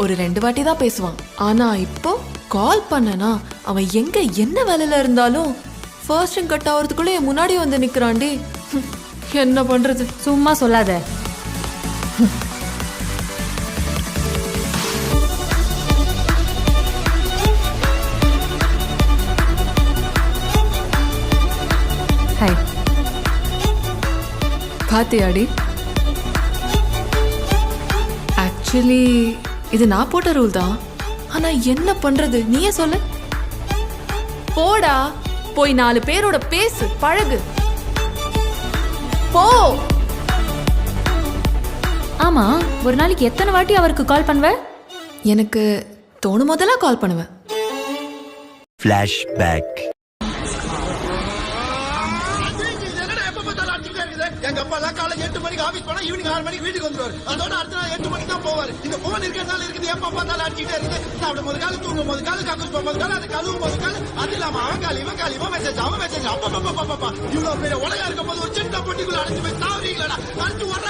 ஒரு 2 வாட்டி தான் பேசுவான். ஆனா இப்போ கால் பண்ணனா அவன் எங்க என்ன வேலையில இருந்தாலும் ஃபர்ஸ்ட் ரிங் கட் ஆகிறதுக்குள்ள என் முன்னாடி வந்து நிக்கிறான்டி. என்ன பண்றது? சும்மா சொல்லாத. ஹாய். பாத்தியாடி, ஆக்சுவலி இது நான் போட்ட ரூல் தான். ஆனா என்ன பண்றது நீயே சொல்லு. போடா, போய் 4 பேரோட பேசு, பழகு, போ. ஆமா, ஒரு நாளைக்கு எத்தனை வாட்டி அவருக்கு கால் பண்ணுவ? எனக்கு தோணும் போதெல்லாம் கால் பண்ணுவேன். Flashback. எங்க அப்பா எல்லாம் காலை 8 மணிக்கு ஆபீஸ் போனா ஈவினிங் 6 மணிக்கு வீட்டுக்கு வந்துருவாரு. அதோட அடுத்த நாள் 8 மணிக்கு தான் போவாரு. இந்த போன் இருக்கிறதால இருக்குது. எப்ப பார்த்தாலும் அடிச்சுட்டே இருக்குது. சாப்பிடும் போது காலம், தூங்கும் போது காலம், கக்கூஸ் போகும்போது காலம், அது கழுவும் போது காலம். அது இல்லாம அவன் கால், இவன் கால், இவன் மெசேஜ், அவன் மெசேஜ். அப்பா இவ்வளவு பெரிய உலகம் இருக்கும் போது ஒரு சின்ன பொட்டிக்குள்ள அடைச்சு போய் தாவறீங்களா? அடிச்சு வர